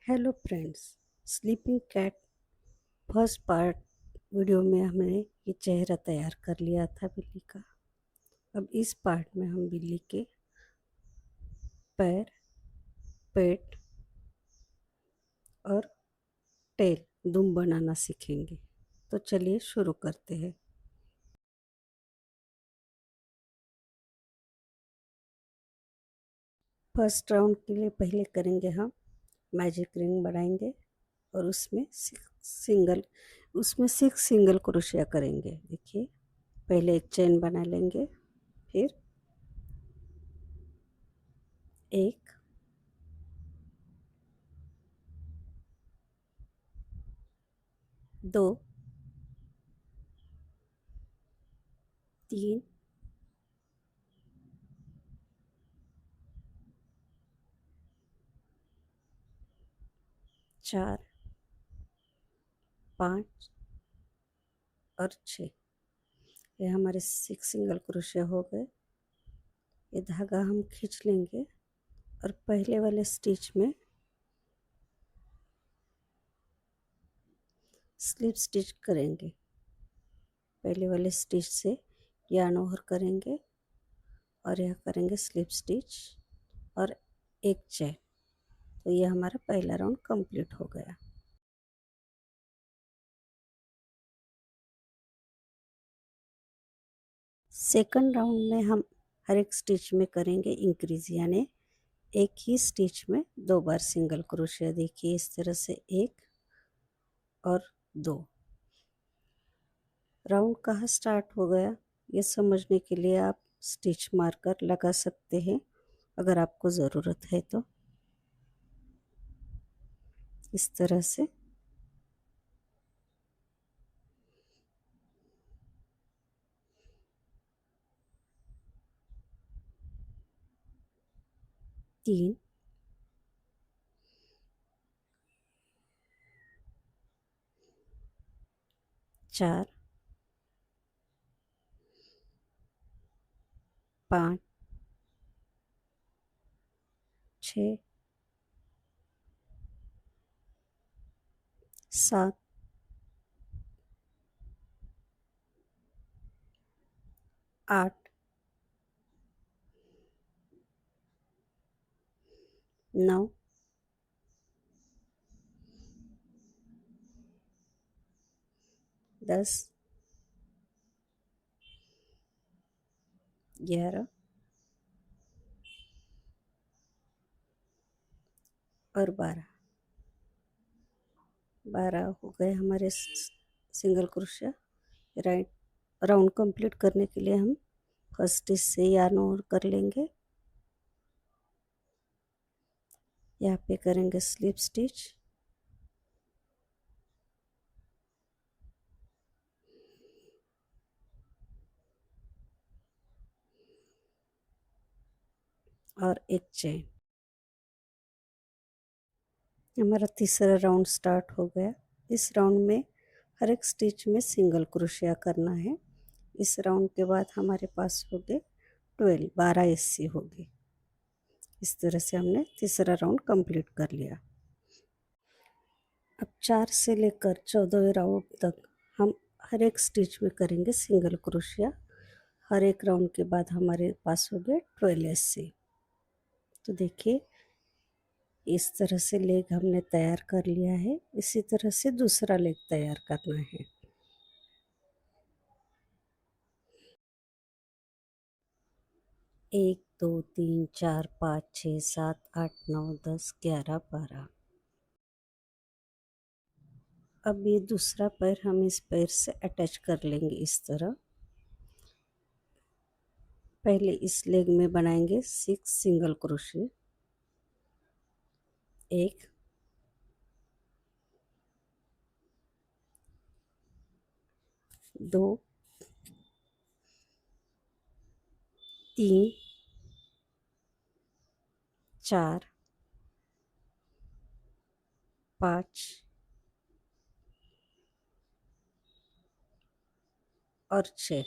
Hello friends, sleeping cat first part video में हमने ये चेहरा तैयार कर लिया था बिल्ली का। अब इस पार्ट में हम बिल्ली के पैर, पेट और टेल दुम बनाना सीखेंगे। तो चलिए शुरू करते हैं। फर्स्ट राउंड के लिए पहले करेंगे हम मैजिक रिंग बनाएंगे और सिक्स सिंगल क्रोशिया करेंगे। देखिए, पहले एक चेन बना लेंगे, फिर एक, दो, तीन, चार, पाँच और छः। ये हमारे सिक्स सिंगल क्रोशिया हो गए। ये धागा हम खींच लेंगे और पहले वाले स्टिच में स्लिप स्टिच करेंगे। पहले वाले स्टिच से यार्न ओवर करेंगे और यह करेंगे स्लिप स्टिच और एक चेन। तो ये हमारा पहला राउंड कंप्लीट हो गया। सेकंड राउंड में हम हर एक स्टिच में करेंगे इंक्रीज, यानी एक ही स्टिच में दो बार सिंगल क्रोशिया। देखिए, इस तरह से एक और दो। राउंड कहाँ स्टार्ट हो गया ये समझने के लिए आप स्टिच मार्कर लगा सकते हैं, अगर आपको ज़रूरत है तो। इस तरह से तीन, चार, पाँच, छ, सात, आठ, नौ, 10, 11 और 12। 12 हो गए हमारे single crochet. Right round complete करने के लिए हम फर्स्ट स्टिच से यार्न ओवर कर लेंगे। यहाँ पे करेंगे स्लिप स्टिच और एक चेन। हमारा तीसरा राउंड स्टार्ट हो गया। इस राउंड में हर एक स्टिच में सिंगल क्रोशिया करना है। इस राउंड के बाद हमारे पास हो गए 12 एससी होगी। इस तरह से हमने तीसरा राउंड कंप्लीट कर लिया। अब 4 से लेकर 14वें राउंड तक हम हर एक स्टिच में करेंगे सिंगल क्रोशिया। हर एक राउंड के बाद हमारे पास हो गए 12 एससी। तो देखिए, इस तरह से लेग हमने तैयार कर लिया है। इसी तरह से दूसरा लेग तैयार करना है। एक, दो, तीन, चार, पाँच, छः, सात, आठ, 9, 10, 11, 12। अब ये दूसरा पैर हम इस पैर से अटैच कर लेंगे इस तरह। पहले इस लेग में बनाएंगे 6 सिंगल क्रोशिया। एक, दो, तीन, चार, पाँच और 6।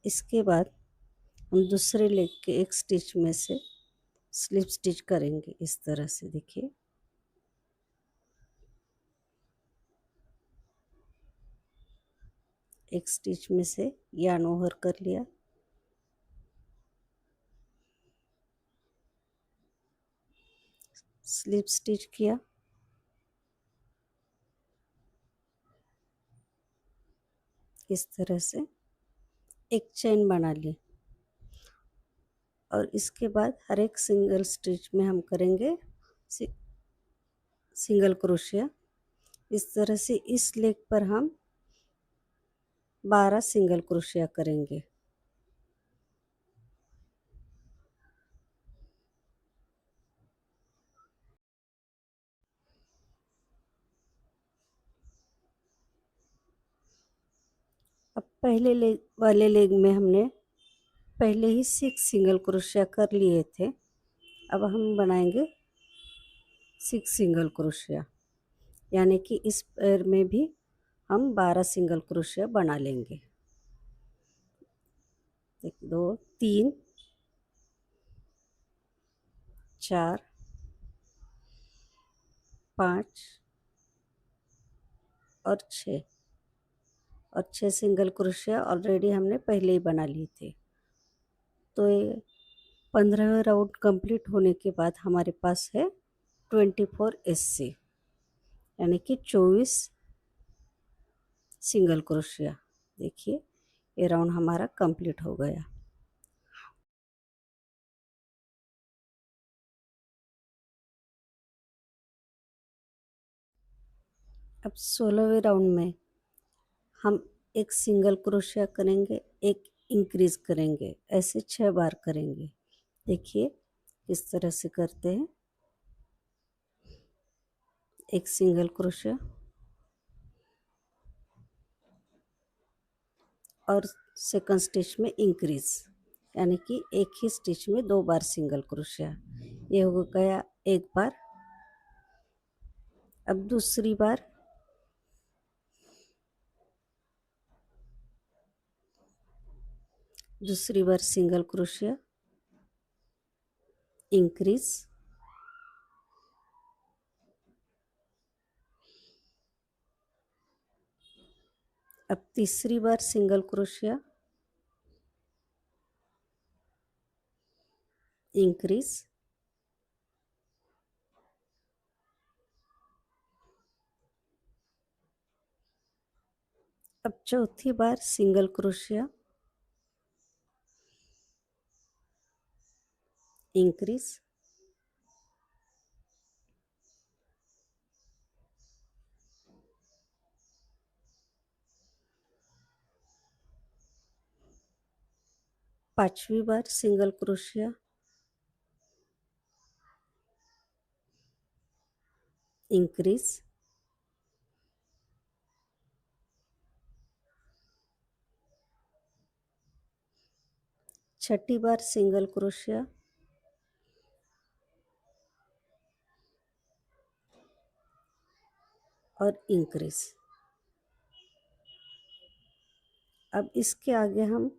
इसके बाद हम दूसरे लेग के एक स्टिच में से स्लिप स्टिच करेंगे इस तरह से। देखिए, एक स्टिच में से यार्न ओवर कर लिया, स्लिप स्टिच किया, इस तरह से एक चेन बना ली और इसके बाद हर एक सिंगल स्टिच में हम करेंगे सिंगल क्रोशिया। इस तरह से इस लेग पर हम 12 सिंगल क्रोशिया करेंगे। अब पहले लेग वाले लेग में हमने पहले ही 6 सिंगल क्रोशिया कर लिए थे। अब हम बनाएंगे 6 सिंगल क्रोशिया, यानी कि इस पैर में भी हम 12 सिंगल क्रोशिया बना लेंगे। 1 2 3 4 5 और 6 और 6 सिंगल क्रोशिया ऑलरेडी हमने पहले ही बना लिए थे। तो ये 15वें राउंड कंप्लीट होने के बाद हमारे पास है 24 SC, यानी कि 24 सिंगल क्रोशिया। देखिए ये राउंड हमारा कंप्लीट हो गया। अब 16वें राउंड में हम एक सिंगल क्रोशिया करेंगे, एक इंक्रीज करेंगे, ऐसे 6 बार करेंगे। देखिए किस तरह से करते हैं। एक सिंगल क्रोशिया और सेकंड स्टिच में इंक्रीज, यानी कि एक ही स्टिच में 2 बार सिंगल क्रोशिया। ये हो गया एक बार। अब दूसरी बार सिंगल क्रोशिया, इंक्रीज, अब तीसरी बार सिंगल क्रोशिया, इंक्रीज, अब चौथी बार सिंगल क्रोशिया, इंक्रीज, पांचवी बार सिंगल क्रोशिया, इंक्रीज, छठी बार सिंगल क्रोशिया, और इंक्रीज। अब इसके आगे हम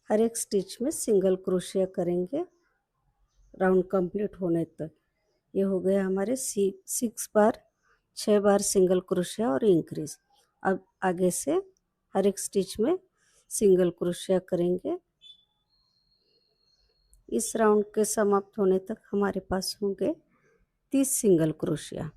हर एक स्टिच में सिंगल क्रोशिया करेंगे राउंड कंप्लीट होने तक। ये हो गया हमारे 6 बार, 6 बार सिंगल क्रोशिया और इंक्रीज। अब आगे से हर एक स्टिच में सिंगल क्रोशिया करेंगे। इस राउंड के समाप्त होने तक हमारे पास होंगे 30 सिंगल क्रोशिया।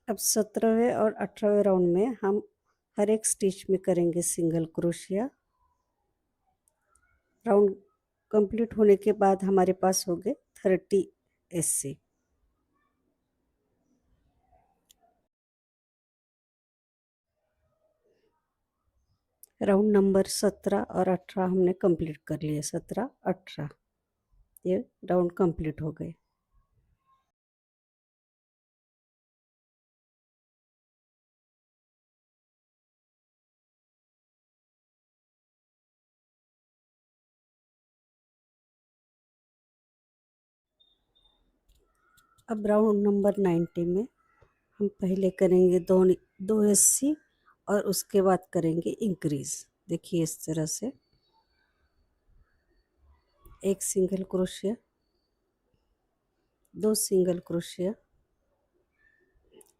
अब 17वें और 18वें राउंड में हम हर एक स्टिच में करेंगे सिंगल क्रोशिया। राउंड कंप्लीट होने के बाद हमारे पास हो गए 30 SC। राउंड नंबर 17 और 18 हमने कंप्लीट कर लिए। 17 18 ये राउंड कंप्लीट हो गए। अब राउंड नंबर 90 में हम पहले करेंगे दो एससी और उसके बाद करेंगे इंक्रीज। देखिए इस तरह से एक सिंगल क्रोशिया, दो सिंगल क्रोशिया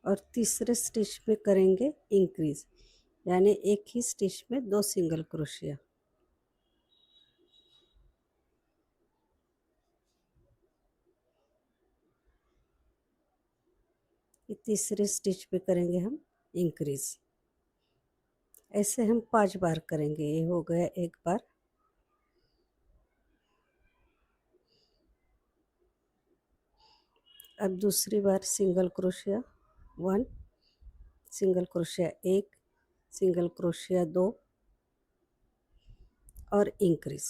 और तीसरे स्टिच में करेंगे इंक्रीज, यानी एक ही स्टिच में दो सिंगल क्रोशिया। ये तीसरे स्टिच पे करेंगे हम इंक्रीज। ऐसे हम 5 बार करेंगे। ये हो गया एक बार, अब दूसरी बार single crochet 1, single crochet 1, single crochet 2 और इंक्रीज,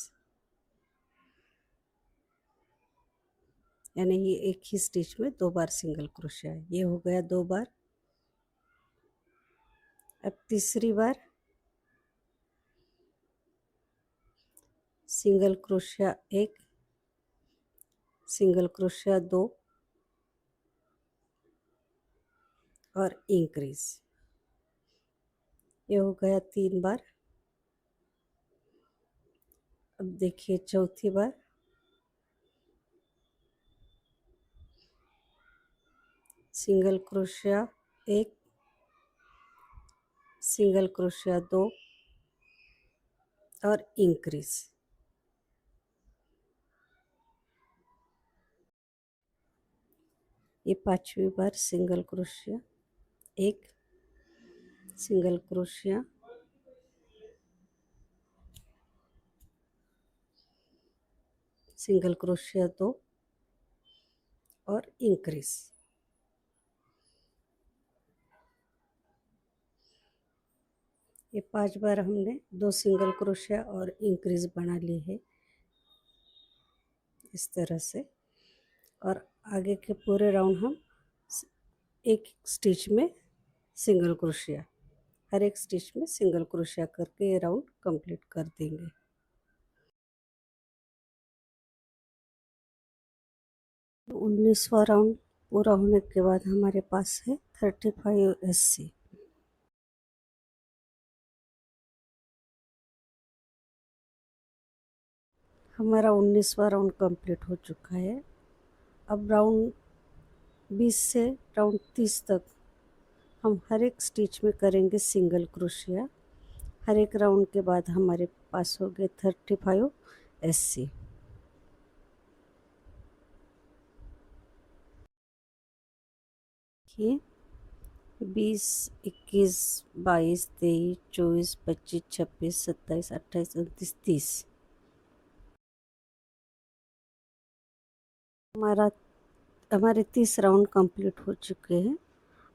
यानी ये एक ही स्टिच में 2 बार सिंगल क्रोशिया है। ये हो गया 2 बार। अब तीसरी बार सिंगल क्रोशिया 1, सिंगल क्रोशिया 2 और इंक्रीज, ये हो गया 3 बार। अब देखिए चौथी बार सिंगल क्रोशिया 1, सिंगल क्रोशिया 2 और इंक्रीज, ये पांचवी बार single crochet 1, single crochet, single crochet 2 और इंक्रीज। ये 5 बार हमने 2 सिंगल क्रोशिया और इंक्रीज बना ली है इस तरह से। और आगे के पूरे राउंड हम एक स्टिच में सिंगल क्रोशिया, हर एक स्टिच में सिंगल क्रोशिया करके ये राउंड कंप्लीट कर देंगे। 19वां राउंड पूरा होने के बाद हमारे पास है 35 एससी। हमारा 19वां राउंड कंप्लीट हो चुका है। अब राउंड 20 से राउंड 30 तक हम हर एक स्टिच में करेंगे सिंगल क्रोशिया। हर एक राउंड के बाद हमारे पास हो गए 35 एससी। देखिए 20, 21, 22, 23, 24, 25, 26, 27, 28, 29, 30 हमारे 30 राउंड कंप्लीट हो चुके हैं।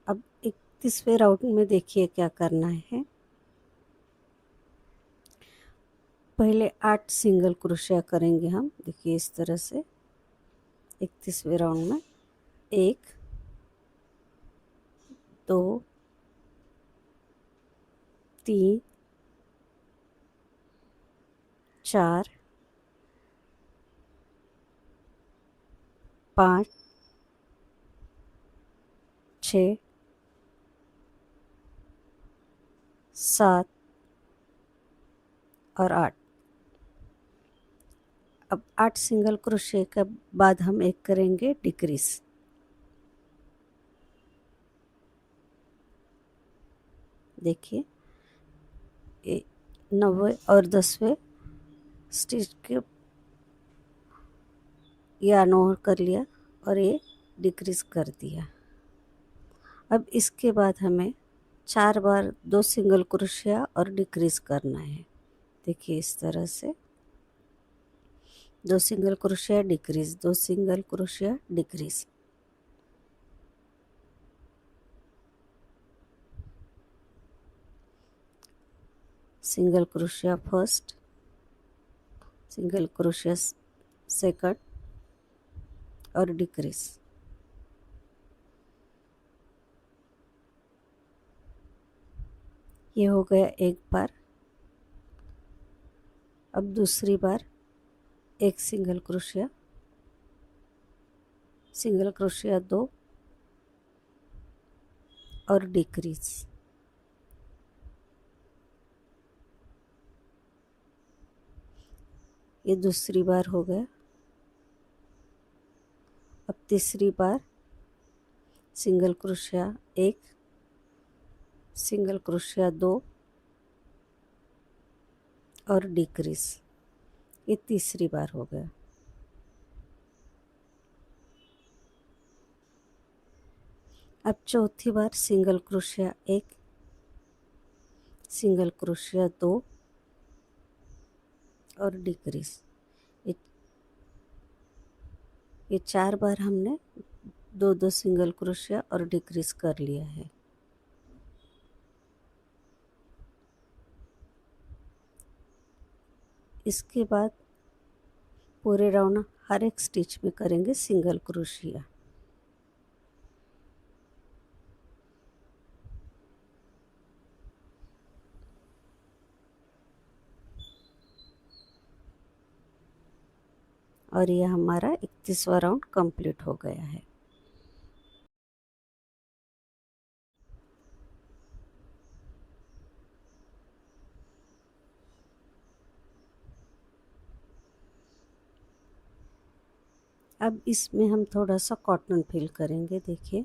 अब 31वें राउंड में देखिए क्या करना है। पहले 8 सिंगल क्रोशिया करेंगे हम। देखिए इस तरह से 31वें राउंड में 1, 2, 3, 4, 5, 6, 7 और 8। अब 8 सिंगल क्रोशिया के बाद हम एक करेंगे डिक्रीज। देखिए 9वें और 10वें स्टिच के ये अनोवर कर लिया और ये डिक्रीज कर दिया। अब इसके बाद हमें 4 बार 2 सिंगल क्रोशिया और डिक्रीज करना है। देखिए इस तरह से 2 single crochet decrease, 2 single crochet decrease. Single crochet first, single crochet second और डिक्रीज। ये हो गया एक बार। अब दूसरी बार एक सिंगल क्रोशिया, सिंगल क्रोशिया 2 और डिक्रीज। ये दूसरी बार हो गया। अब तीसरी बार सिंगल क्रोशिया 1, सिंगल क्रोशिया 2 और डिक्रीज। ये तीसरी बार हो गया। अब चौथी बार सिंगल क्रोशिया 1, सिंगल क्रोशिया 2 और डिक्रीज। ये ये 4 बार हमने दो दो सिंगल क्रोशिया और डिक्रीज कर लिया है। इसके बाद पूरे राउंड हर एक स्टिच में करेंगे सिंगल क्रोशिया। और ये हमारा 31वां राउंड कंप्लीट हो गया है। अब इसमें हम थोड़ा सा कॉटन फिल करेंगे। देखिए,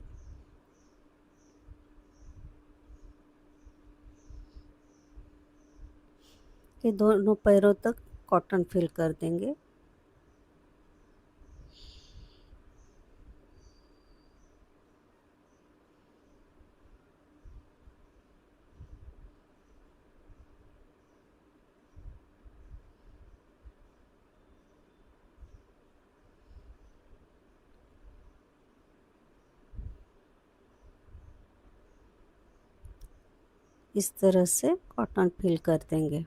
ये दोनों पैरों तक कॉटन फिल कर देंगे। इस तरह से कॉटन फिल कर देंगे।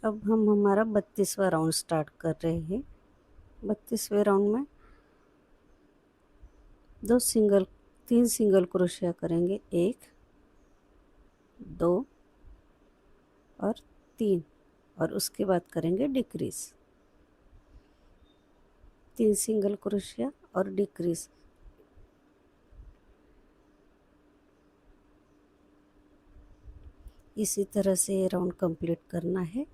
अब हम हमारा 32वां राउंड स्टार्ट कर रहे हैं। 32वें राउंड में तीन सिंगल क्रोशिया करेंगे, 1 2 और 3, और उसके बाद करेंगे डिक्रीज। 3 सिंगल क्रोशिया और डिक्रीज। इसी तरह से ये राउंड कंप्लीट करना है।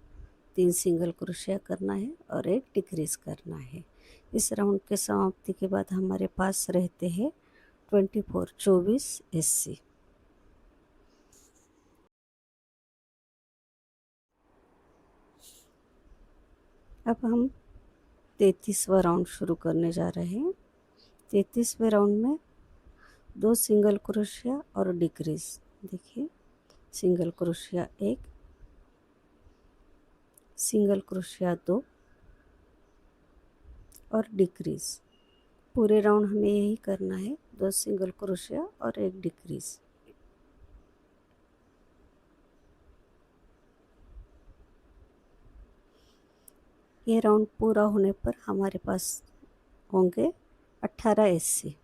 3 सिंगल क्रोशिया करना है और 1 डिक्रीज करना है। इस राउंड के समाप्ति के बाद हमारे पास रहते हैं 24 एससी। अब हम 33वां राउंड शुरू करने जा रहे हैं। 33वें राउंड में 2 सिंगल क्रोशिया और डिक्रीज। देखिए, सिंगल क्रोशिया 1, सिंगल क्रोशिया 2 और डिक्रीज। पूरे राउंड हमें यही करना है, 2 सिंगल क्रोशिया और 1 डिक्रीज। ये राउंड पूरा होने पर हमारे पास होंगे 18 एससी।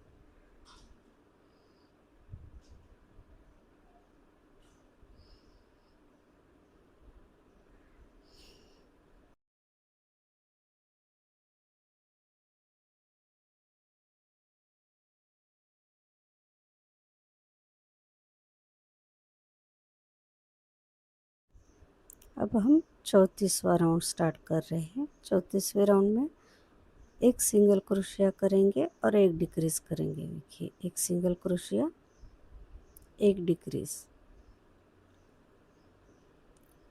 अब हम 34वां राउंड स्टार्ट कर रहे हैं। 34वें राउंड में 1 सिंगल क्रोशिया करेंगे और 1 डिक्रीज करेंगे। देखिए, 1 सिंगल क्रोशिया, 1 डिक्रीज।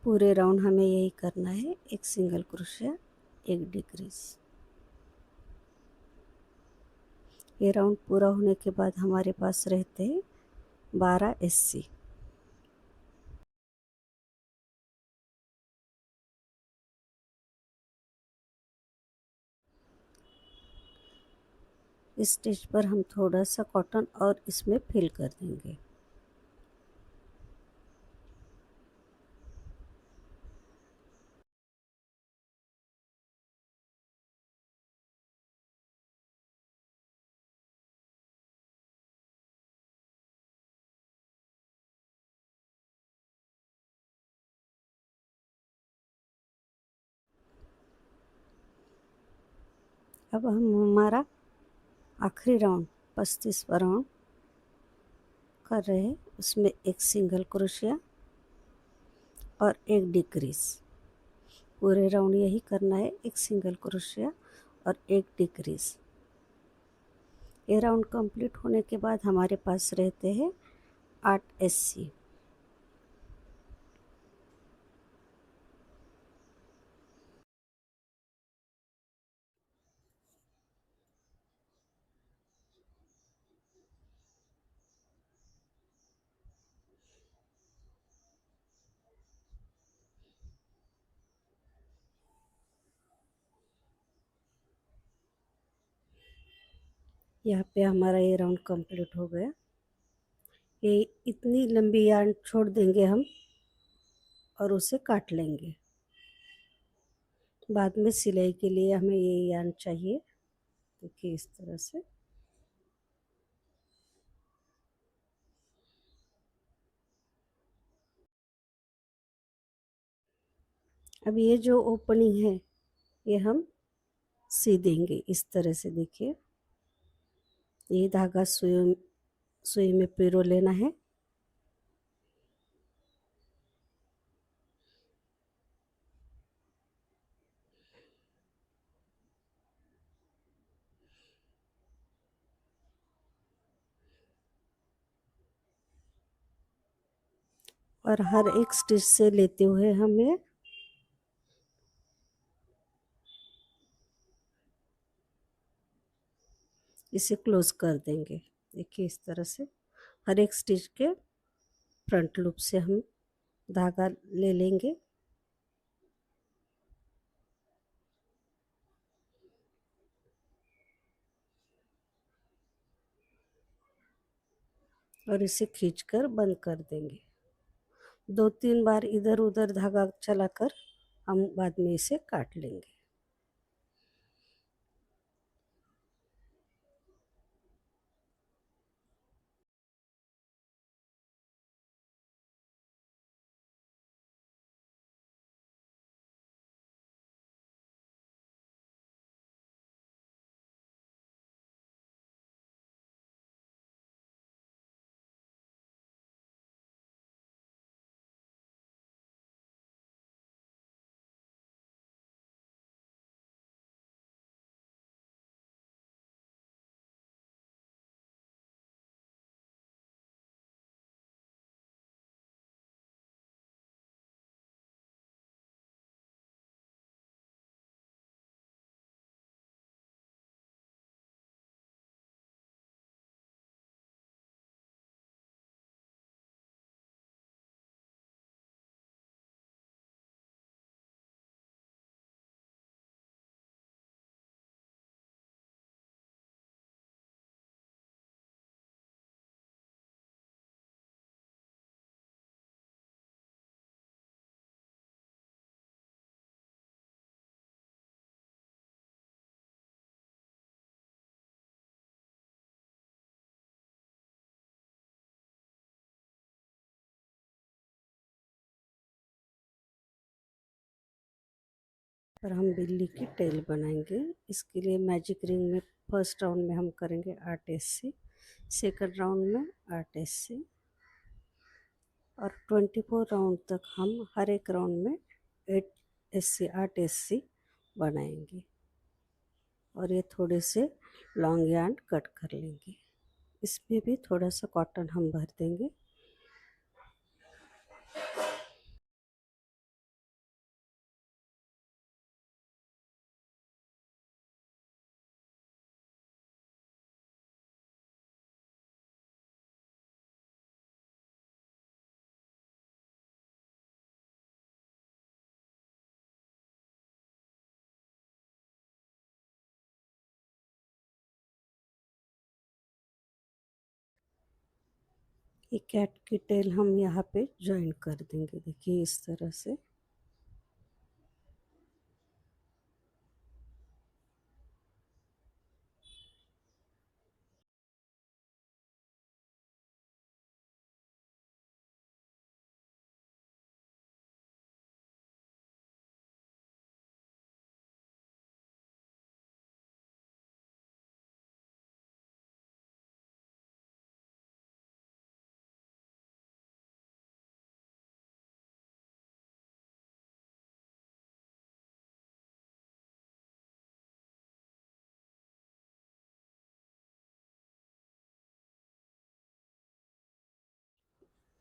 पूरे राउंड हमें यही करना है, 1 सिंगल क्रोशिया, 1 डिक्रीज। ये राउंड पूरा होने के बाद हमारे पास रहते हैं 12 एससी। इस स्टिच पर हम थोड़ा सा कॉटन और इसमें फिल कर देंगे। अब हम हमारा आखिरी राउंड 35वां राउंड कर रहे हैं। उसमें एक सिंगल क्रोशिया और एक डिक्रीज। पूरे राउंड यही करना है, एक सिंगल क्रोशिया और एक डिक्रीज। ये राउंड कंप्लीट होने के बाद हमारे पास रहते हैं 8 एससी। यहाँ पे हमारा ये राउंड कंप्लीट हो गया। ये इतनी लंबी यार्न छोड़ देंगे हम और उसे काट लेंगे। बाद में सिलाई के लिए हमें ये यार्न चाहिए। देखिए इस तरह से। अब ये जो ओपनिंग है ये हम सी देंगे इस तरह से। देखिए ये धागा सुई में पिरो लेना है। और हर एक स्टिच से लेते हुए हमें इसे क्लोज कर देंगे। देखिए इस तरह से हर एक स्टिच के फ्रंट लूप से हम धागा ले लेंगे। और इसे खींचकर बंद कर देंगे। 2-3 बार इधर उधर धागा चलाकर हम बाद में इसे काट लेंगे। पर हम बिल्ली की टेल बनाएंगे। इसके लिए मैजिक रिंग में फर्स्ट राउंड में हम करेंगे 8 एससी, सेकंड राउंड में 8 एससी और 24 राउंड तक हम हर एक राउंड में 8 एससी बनाएंगे। और ये थोड़े से लॉन्ग यार्न कट कर लेंगे। इसमें भी थोड़ा सा कॉटन हम भर देंगे। ये कैट की टेल हम यहाँ पे ज्वाइन कर देंगे। देखिए इस तरह से।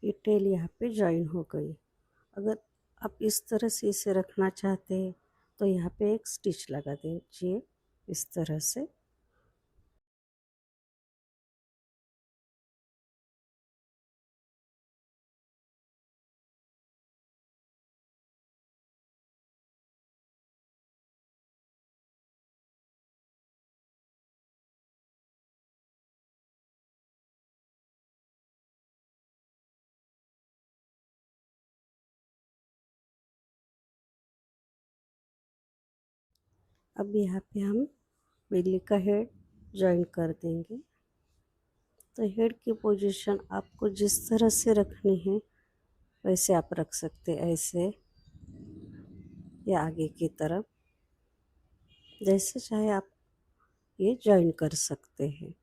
ये टेल यहाँ पे जॉइन हो गई। अगर आप इस तरह से इसे रखना चाहते हैं तो यहाँ पे एक स्टिच लगा दीजिए इस तरह से। अब यहाँ पे हम बिल्ली का हेड जॉइन कर देंगे। तो हेड की पोजीशन आपको जिस तरह से रखनी है वैसे आप रख सकते हैं, ऐसे या आगे की तरफ, जैसे चाहे आप ये जॉइन कर सकते हैं।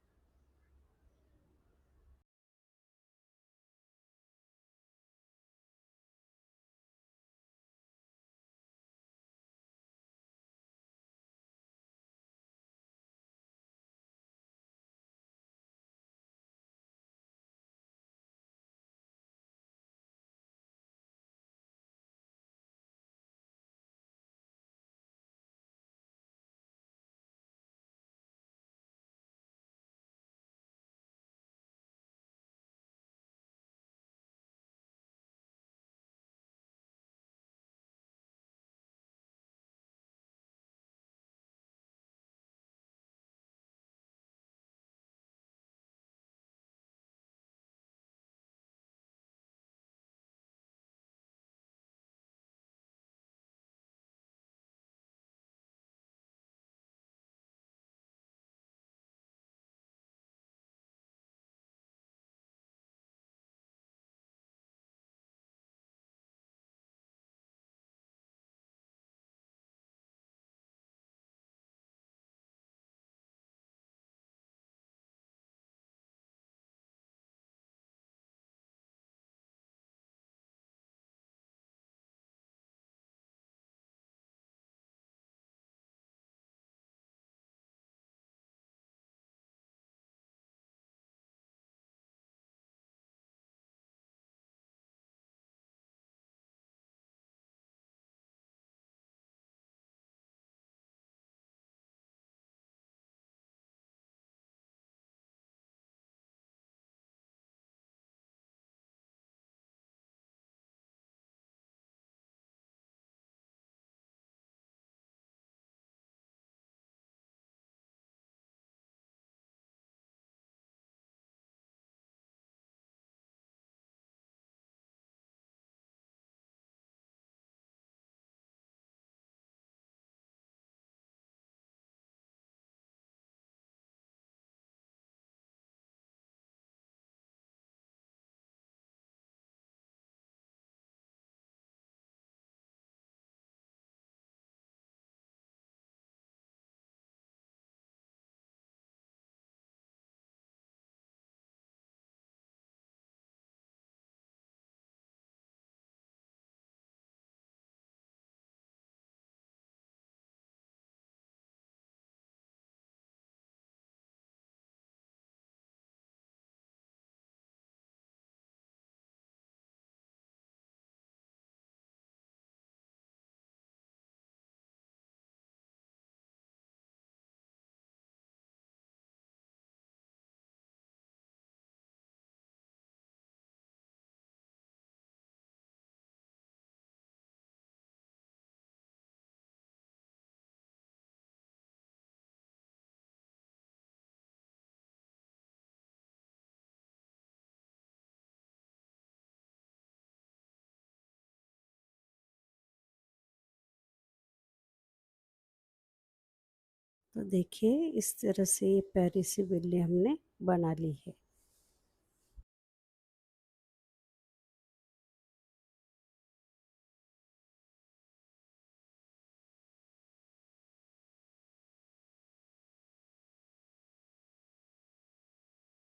तो देखिए इस तरह से ये प्यारी सी बिल्ली हमने बना ली है।